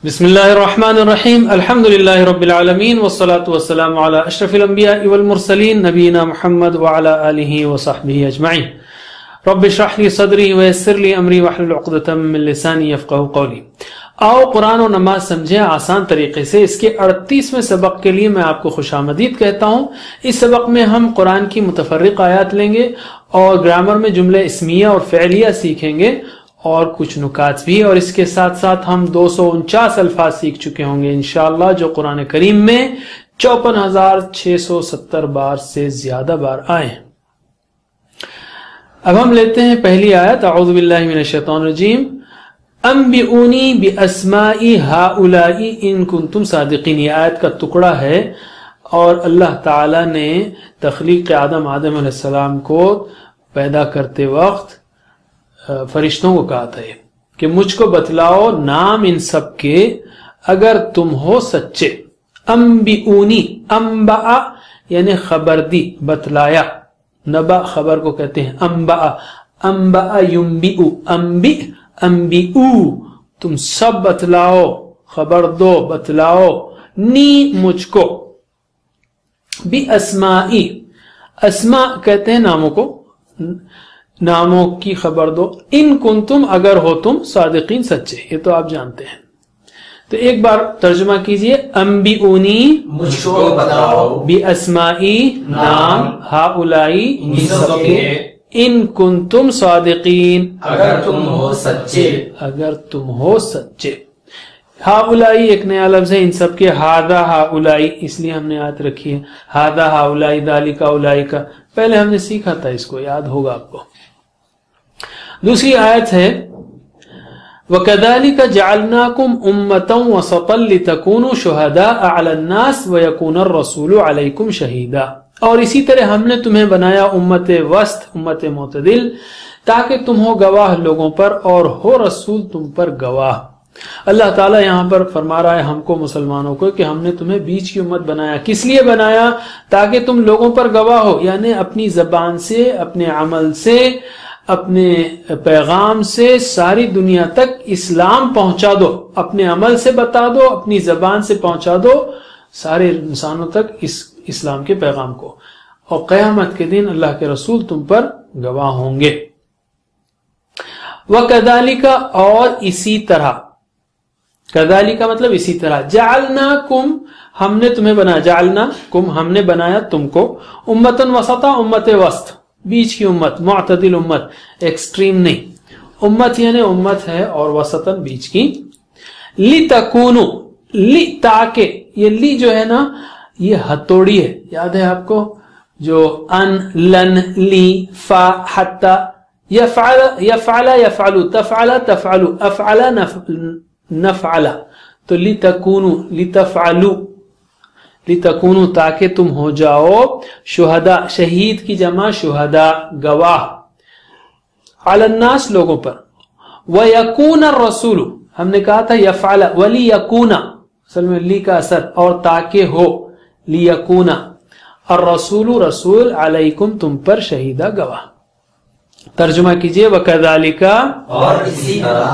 بسم اللہ الرحمن الرحیم الحمدللہ رب العالمین والصلاة والسلام علی اشرف الانبیاء والمرسلین نبینا محمد وعلی آلہ وصحبہ اجمعین رب اشرح لی صدری ویسر لی امری واحلل عقدۃ من لسانی یفقہوا قولی۔ آؤ قرآن و نماز سمجھیں آسان طریقے سے۔ اس کے 38ویں سبق کے لیے میں آپ کو خوش آمدید کہتا ہوں۔ اس سبق میں ہم قرآن کی متفرق آیات لیں گے اور گرامر میں جملے اسمیہ اور فعلیہ سیکھیں گے اور کچھ نکات بھی، اور اس کے ساتھ ساتھ ہم 249 الفاظ سیکھ چکے ہوں گے انشاءاللہ، جو قرآن کریم میں 54,670 بار سے زیادہ بار آئے ہیں۔ اب ہم لیتے ہیں پہلی آیت۔ اعوذ باللہ من الشیطان الرجیم۔ انبئونی باسماء ہؤلاء ان کنتم صادقین۔ یہ آیت کا ٹکڑا ہے، اور اللہ تعالی نے تخلیق آدم علیہ السلام کو پیدا کرتے وقت فرشتوں کو کہا تھا کہ مجھ کو بتلاؤ نام ان سب کے اگر تم ہو سچے۔ انبئونی، انبأ یعنی خبر دی، بتلایا۔ نبأ خبر کو کہتے ہیں انبأ، انبأ ینبئ، انبئ انبئو، تم سب بتلاؤ، خبر دو، بتلاؤ، نی مجھ کو، باسمائی، اسماء کہتے ہیں ناموں کو، ناموں کی خبر دو، ان کنتم اگر ہو تم صادقین سچے، یہ تو آپ جانتے ہیں۔ تو ایک بار ترجمہ کیجئے۔ انبئونی مجھ کو بتاؤ، باسمائی نام، ہؤلائی ان سب کے، ان کنتم صادقین اگر تم ہو سچے۔ اگر تم ہو سچے۔ ہؤلائی ایک نیا لفظ ہے ان سب کے، ھذا ہؤلائی اس لیے ہم نے آیت رکھی ہے، ھذا ہؤلائی ذالک اولئک، پہلے ہم نے سیکھا تھا، اس کو یاد ہوگا آپ کو۔ دوسری آیت ہے وَكَذَلِكَ جَعَلْنَاكُمْ أُمَّةً وَسَطًا لِتَكُونُوا شُهَدَاءَ عَلَى النَّاسِ وَيَكُونَ الرَّسُولُ عَلَيْكُمْ شَهِيدًا، اور اسی طرح ہم نے تمہیں بنایا امت وسط، امت معتدل، تاکہ تم ہو گواہ لوگوں پر اور ہو رسول تم پر گواہ۔ اللہ تعالیٰ یہاں پر فرما رہا ہے ہم کو، مسلمانوں کو، کہ ہم نے تمہیں بیچ کی امت بنایا۔ کس لیے بنایا؟ تاکہ تم لوگوں پر گواہ ہو، یعنی اپنی زبان سے، اپنے عمل سے، اپنے پیغام سے ساری دنیا تک اسلام پہنچا دو، اپنے عمل سے بتا دو، اپنی زبان سے پہنچا دو سارے انسانوں تک اس اسلام کے پیغام کو، اور قیامت کے دن اللہ کے رسول تم پر گواہ ہوں گے۔ وَكَذَلِكَ اور اسی طرح، کذالک مطلب اسی طرح، جعلناکم ہم نے تمہیں بنایا، جعلناکم ہم نے بنایا تم کو، امتن وسطا امت وسط، بیچ کی امت، معتدل امت، ایکسٹریم نہیں، امت یعنی امت ہے، اور وسطن بیچ کی، لتکونو، لی تاکہ، یہ لی جو ہے نا یہ ہتھوڑی ہے، یاد ہے آپ کو، جو ان، لن، لی، فا، حتی، یفعل، یفعل، یفعلو، تفعل، تفعلو، افعل، نفعل، تو لتکونو، لتفعلو، لتکونو تاکہ تم ہو جاؤ، شہداء شہید کی جمع شہداء گواہ، علی الناس لوگوں پر، ویکون الرسول ہم نے کہا تھا یفعل، ولیکون اصل میں لی کا اثر، اور تاکہ ہو، لیکون الرسول رسول، علیکم تم پر شہیدہ گواہ۔ ترجمہ کیجئے وَكَذَلِكَ اور اسی طرح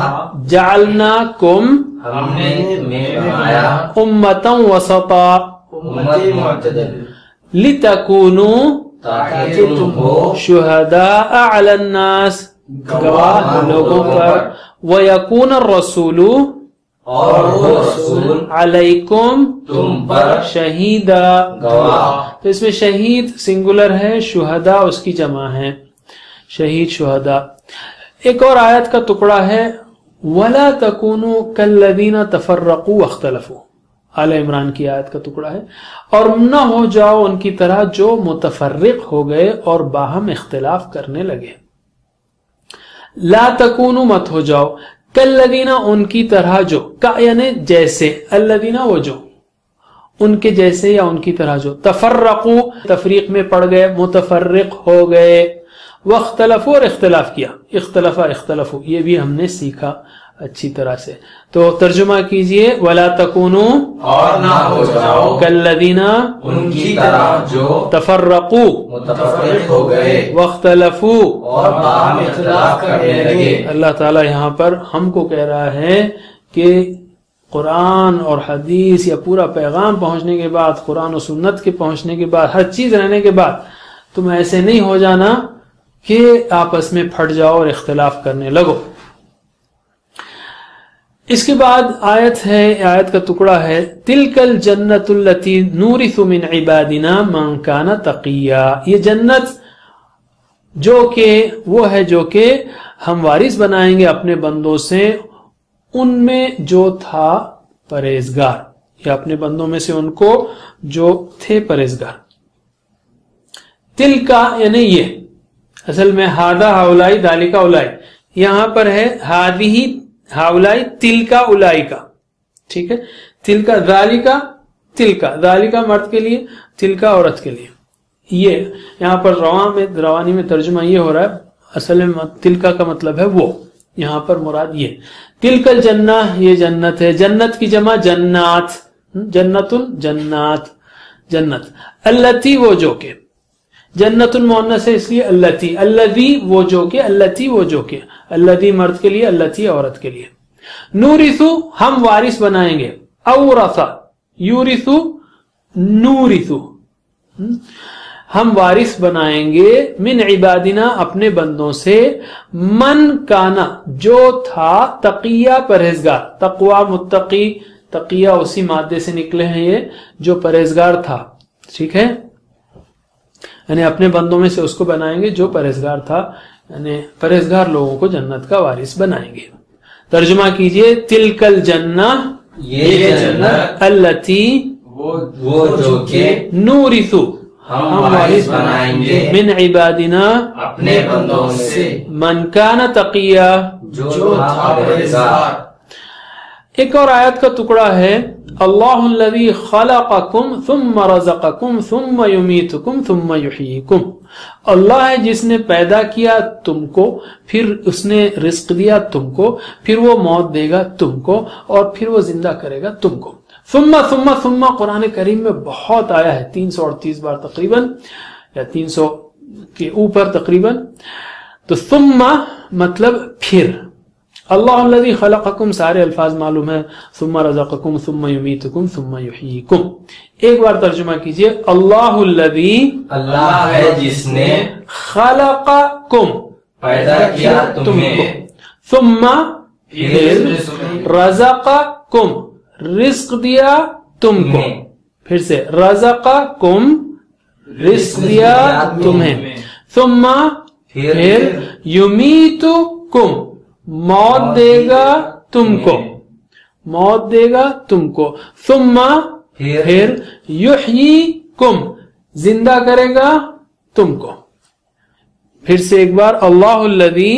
جعلناکم ہم نے تمہیں بنایا امة وسطا امت معتدل لتکونوا تاکہ تم ہو شہداء علی الناس گواہ لوگوں پر، ویکون الرسول اور وہ رسول علیکم تم پر شہیدا گواہ۔ تو اس میں شہید سنگولر ہے، شہداء اس کی جمع ہے، شہید شہداء۔ ایک اور آیت کا ٹکڑا ہے وَلَا تَكُونُوا كَالَّذِينَ تَفَرَّقُوا وَاخْتَلَفُوا، آل عمران کی آیت کا ٹکڑا ہے، اور نہ ہو جاؤ ان کی طرح جو متفرق ہو گئے اور باہم اختلاف کرنے لگے۔ لا تکونوا مت ہو جاؤ، کالذین ان کی طرح جو، کا یعنی جیسے، الذین وہ جو، ان کے جیسے یا ان کی طرح جو، تفرقوا تفریق میں پڑ گئے، متفرق ہو گئے، واختلفوا اور اختلاف کیا، اختلفوا یہ بھی ہم نے سیکھا اچھی طرح سے۔ تو ترجمہ کیجئے وَلَا تَكُونُوا اور نہ ہو جاؤ كَالَّذِينَ ان کی طرح جو تفرقوا متفرق ہو گئے واختلفوا اور باہم اختلاف کرنے لگے۔ اللہ تعالیٰ یہاں پر ہم کو کہہ رہا ہے کہ قرآن اور حدیث یا پورا پیغام پہنچنے کے بعد، قرآن و سنت کے پہنچنے کے بعد، ہر چیز رہنے کے بعد تم ایسے نہیں ہو جانا کہ آپس میں پھٹ جاؤ اور اختلاف کرنے لگو۔ اس کے بعد آیت کا ٹکڑا ہے تِلْكَ الْجَنَّةُ الَّتِي نُورِثُ مِنْ عِبَادِنَا مَنْ كَانَ تَقِيًّا، یہ جنت وہ ہے جو کہ ہم وارث بنائیں گے اپنے بندوں سے ان میں جو تھا پرہیزگار، یا اپنے بندوں میں سے ان کو جو تھے پرہیزگار۔ تل کا یعنی یہ، اصل میں ہادا ہاولائی دالکا اولائی، یہاں پر ہے ہادی ہاولائی تل کا اولائی کا، ٹھیک ہے، تل کا ذالکا، تل کا ذالکا مرد کے لیے، تل کا عورت کے لیے۔ یہ یہاں پر روانی میں ترجمہ یہ ہو رہا ہے، اصل میں تلکا کا مطلب ہے وہ، یہاں پر مراد یہ تلک الجنہ، یہ جنت ہے، جنت کی جمع جنات، جنت الجنات، جنت، اللتی وہ جو کہ، جنت المؤنث ہے اس لیے اللتی، الذی وہ جو کہ، اللتی وہ جو کہ، الذی مرد کے لیے، اللتی عورت کے لیے۔ نورثو ہم وارث بنائیں گے، اورث یورثو نورثو، ہم وارث بنائیں گے من عبادنا اپنے بندوں سے، من کانا جو تھا تقیہ پرہیزگار، تقوی متقی، تقیہ اسی مادے سے نکلے ہیں یہ جو پرہیزگار تھا، ٹھیک ہے، یعنی اپنے بندوں میں سے اس کو بنائیں گے جو پرہیزگار تھا، یعنی پرہیزگار لوگوں کو جنت کا وارث بنائیں گے۔ ترجمہ کیجئے تلک الجنہ، یہ جنت، اللتی وہ جو کہ نورثو ہم وارث بنائیں گے من عبادنا اپنے بندوں سے من کان تقیہ جو تھا پرہیزگار۔ ایک اور آیت کا ٹکڑا ہے اللہ الذی خلقکم ثم رزقکم ثم یمیتکم ثم یحییکم، اللہ ہے جس نے پیدا کیا تم کو، پھر اس نے رزق دیا تم کو، پھر وہ موت دے گا تم کو، اور پھر وہ زندہ کرے گا تم کو۔ ثم قرآن کریم میں بہت آیا ہے، 338 بار تقریباً، یا 300 کے اوپر تقریباً۔ تو ثم مطلب پھر، اللہ الذی خلقکم سارے الفاظ معلوم ہے، ثم رزقکم ثم یمیتکم ثم یحییکم۔ ایک بار ترجمہ کیجئے اللہ الذی، اللہ ہے جس نے خلقکم پیدا کیا تمہیں، ثم پھر رزقکم رزق دیا تم کو، پھر سے رزقکم رزق دیا تمہیں، ثم پھر یمیتکم موت دے گا تم کو، موت دے گا تم کو، ثم پھر یحییکم زندہ کرے گا تم کو۔ پھر سے ایک بار اللہ الذی،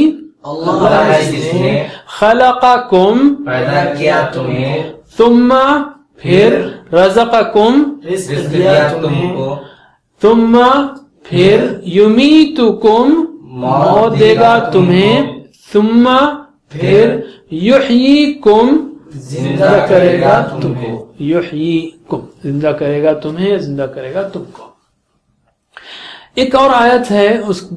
اللہ ہے جس نے خلقکم پیدا کیا تمہیں، ثم پھر رزقکم رزق دیا تم کو، ثم پھر یمیتکم موت دے گا تمہیں، ثم پھر یحییکم زندہ کرے گا تم کو، یحییکم زندہ کرے گا تمہیں، زندہ کرے گا تم کو۔ ایک اور آیت ہے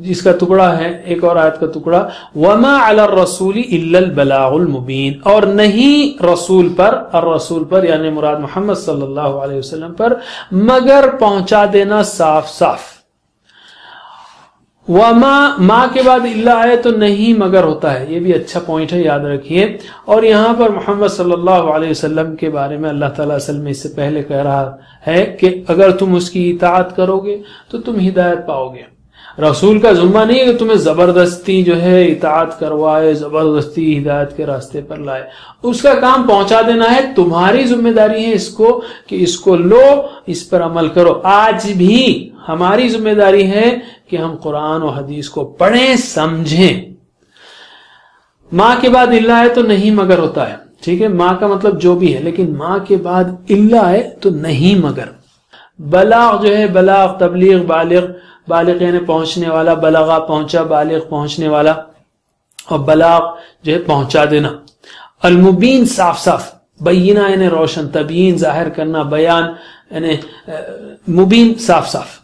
جس کا ٹکڑا ہے، ایک اور آیت کا ٹکڑا، وَمَا عَلَى الرَّسُولِ إِلَّا الْبَلَاغُ الْمُبِينُ، اور نہیں رسول پر، الرسول پر یعنی مراد محمد صلی اللہ علیہ وسلم پر، مگر پہنچا دینا صاف صاف۔ وما ما کے بعد الا آئے تو نہیں مگر ہوتا ہے، یہ بھی اچھا پوائنٹ ہے، یاد رکھیے۔ اور یہاں پر محمد صلی اللہ علیہ وسلم کے بارے میں اللہ تعالیٰ اصل میں اس سے پہلے کہہ رہا ہے کہ اگر تم اس کی اطاعت کرو گے تو تم ہدایت پاؤ گے۔ رسول کا ذمہ نہیں ہے کہ تمہیں زبردستی جو ہے اطاعت کروائے، زبردستی ہدایت کے راستے پر لائے، اس کا کام پہنچا دینا ہے، تمہاری ذمہ داری ہے اس کو کہ اس کو لو، اس پر عمل کرو۔ آج بھی ہماری ذمہ داری ہے کہ ہم قرآن و حدیث کو پڑھیں، سمجھیں۔ ماں کے بعد اللہ ہے تو نہیں مگر ہوتا ہے، ٹھیک ہے، ماں کا مطلب جو بھی ہے، لیکن ماں کے بعد اللہ ہے تو نہیں مگر۔ بلاغ جو ہے، بلاغ تبلیغ، بالغ یعنی پہنچنے والا، بلغا پہنچا، بالغ پہنچنے والا، اور بلاغ جو ہے پہنچا دینا۔ المبین صاف صاف، بینہ یعنی روشن، تبیین ظاہر کرنا، بیان یعنی مبین صاف صاف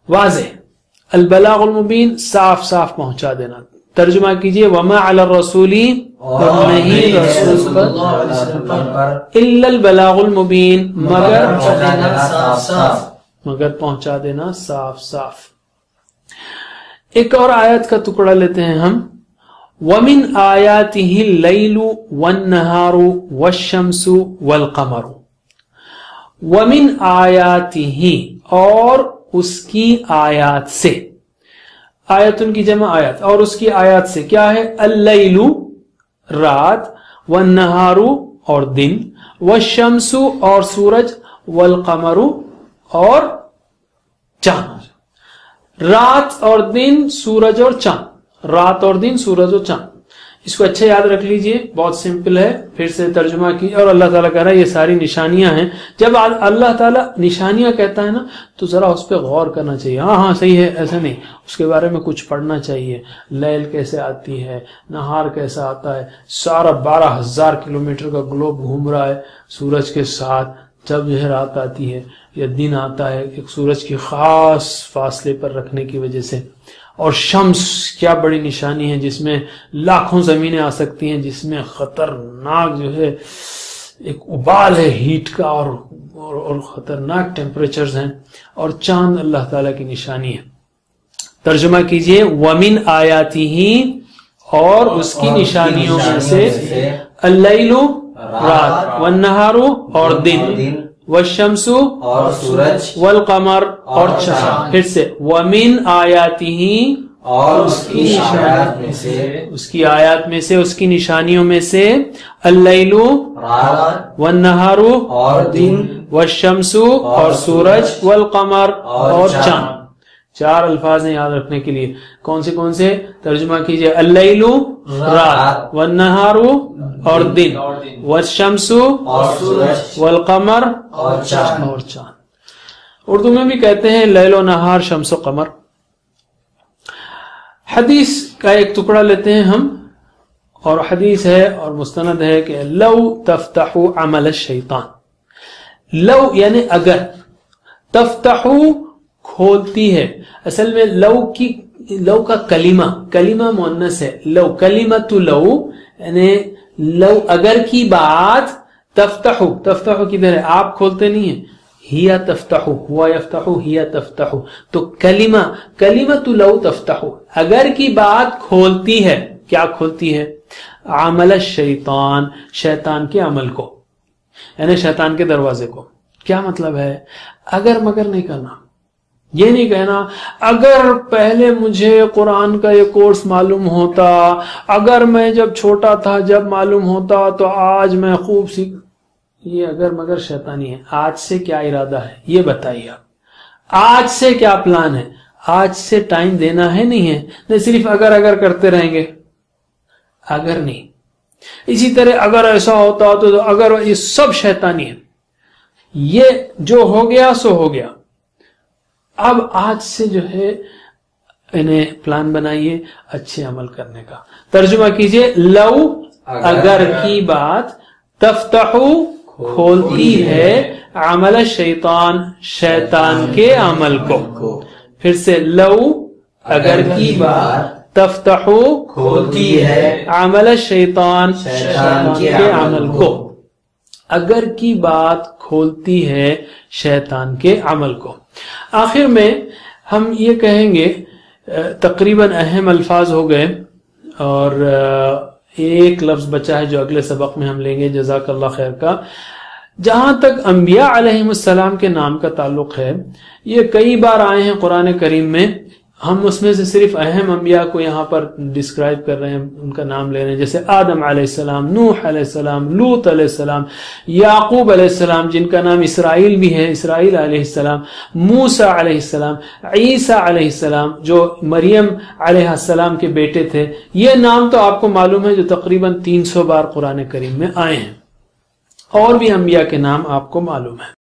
واضح، البلاغ المبین صاف صاف پہنچا دینا، ترجمہ کیجئے وما علی الرسولی، اور نہیں رسول پر الا البلاغ المبین، مگر پہنچا دینا صاف صاف۔ ایک اور آیت کا ٹکڑا لیتے ہیں ہم، وَمِنْ آيَاتِهِ اللَّيْلُ وَالنَّهَارُ وَالشَّمْسُ وَالْقَمَرُ۔ وَمِنْ آيَاتِهِ، اور اس کی آیات سے، آیتن کی جمع آیات، اور اس کی آیات سے کیا ہے؟ اللیل رات، والنہار اور دن، والشمس اور سورج، والقمر اور چاند۔ رات اور دن، سورج اور چاند، رات اور دن، سورج اور چاند، اس کو اچھے یاد رکھ لیجئے، بہت سمپل ہے۔ پھر سے ترجمہ کی، اور اللہ تعالیٰ کہہ رہا ہے یہ ساری نشانیاں ہیں۔ جب اللہ تعالیٰ نشانیاں کہتا ہے نا تو ذرا اس پہ غور کرنا چاہیے۔ ہاں صحیح ہے، ایسا نہیں، اس کے بارے میں کچھ پڑھنا چاہیے۔ لیل کیسے آتی ہے، نہار کیسا آتا ہے، سارا 12,000 کلومیٹر کا گلوب گھوم رہا ہے سورج کے ساتھ، جب جو ہے رات آتی ہے یا دن آتا ہے ایک سورج کی خاص فاصلے پر رکھنے کی وجہ سے۔ اور شمس کیا بڑی نشانی ہے، جس میں لاکھوں زمینیں آ سکتی ہیں، جس میں خطرناک جو ہے ایک ابال ہے ہیٹ کا، اور خطرناک ٹیمپریچرز ہیں۔ اور چاند اللہ تعالیٰ کی نشانی ہے۔ ترجمہ کیجئے وَمِنْ آیَاتِهِ، اور اس کی نشانیوں میں سے، اللیل رات، والنہار اور دن، والشمس اور سورج، والقمر اور چاند۔ پھر سے وَمِنْ آیَاتِهِ، اور اس کی آیات میں سے، اس کی آیات میں سے، اس کی نشانیوں میں سے، اللیل رات، والنہار اور دن، والشمس اور سورج، والقمر اور چاند۔ 4 الفاظ ہیں یاد رکھنے کے لیے۔ کون سے؟ ترجمہ کیجئے، اللیل رات، والنہار اور دن، والشمس اور سورج، والقمر اور چاند۔ اردو میں بھی کہتے ہیں لیل و نہار، شمس و قمر۔ حدیث کا ایک ٹکڑا لیتے ہیں ہم، اور حدیث ہے اور مستند ہے کہ لو تفتح عمل الشیطان، لو یعنی اگر، تفتح کھولتی ہے، اصل میں لو کا کلمہ مؤنث ہے، لو کلمۃ لو یعنی لو اگر کی بات، تفتح کدھر ہے؟ آپ کھولتے نہیں ہیں، ہیا تفتح، ہوا یفتح، ہیا تفتح، تو کلمۃ لو تفتح، اگر کی بات کھولتی ہے، کیا کھولتی ہے؟ عمل الشیطان، شیطان کے عمل کو، یعنی شیطان کے دروازے کو۔ کیا مطلب ہے؟ اگر مگر نہیں کرنا، یہ نہیں کہنا اگر پہلے مجھے قرآن کا یہ کورس معلوم ہوتا، اگر میں جب چھوٹا تھا جب معلوم ہوتا تو آج میں خوب سیکھ، یہ اگر مگر شیطانی ہے۔ آج سے کیا ارادہ ہے یہ بتائیے آپ، آج سے کیا پلان ہے؟ آج سے ٹائم دینا ہے نہیں ہے؟ نہیں، صرف اگر کرتے رہیں گے، اگر نہیں۔ اسی طرح اگر ایسا ہوتا تو اگر، یہ سب شیطانی ہے۔ یہ جو ہو گیا سو ہو گیا، اب آج سے جو ہے انہیں پلان بنائیے اچھے عمل کرنے کا۔ ترجمہ کیجئے، لو اگر کی بات، تفتح کھولتی ہے، عمل الشیطان شیطان کے عمل کو۔ پھر سے، لو اگر کی بات، تفتح کھولتی ہے، عمل الشیطان شیطان کے عمل کو۔ اگر کی بات کھولتی ہے شیطان کے عمل کو۔ آخر میں ہم یہ کہیں گے، تقریباً اہم الفاظ ہو گئے، اور ایک لفظ بچا ہے جو اگلے سبق میں ہم لیں گے، جزاک اللہ خیر کا۔ جہاں تک انبیاء علیہ السلام کے نام کا تعلق ہے، یہ کئی بار آئے ہیں قرآن کریم میں، ہم اس میں سے صرف اہم انبیاء کو یہاں پر ڈسکرائب کر رہے ہیں، ان کا نام لے رہے ہیں، جیسے آدم علیہ السلام، نوح علیہ السلام، لوط علیہ السلام، یعقوب علیہ السلام جن کا نام اسرائیل بھی ہے، اسرائیل علیہ السلام، موسیٰ علیہ السلام، عیسیٰ علیہ السلام جو مریم علیہ السلام کے بیٹے تھے۔ یہ نام تو آپ کو معلوم ہے جو تقریباً 300 بار قرآن کریم میں آئے ہیں، اور بھی انبیاء کے نام آپ کو معلوم ہے۔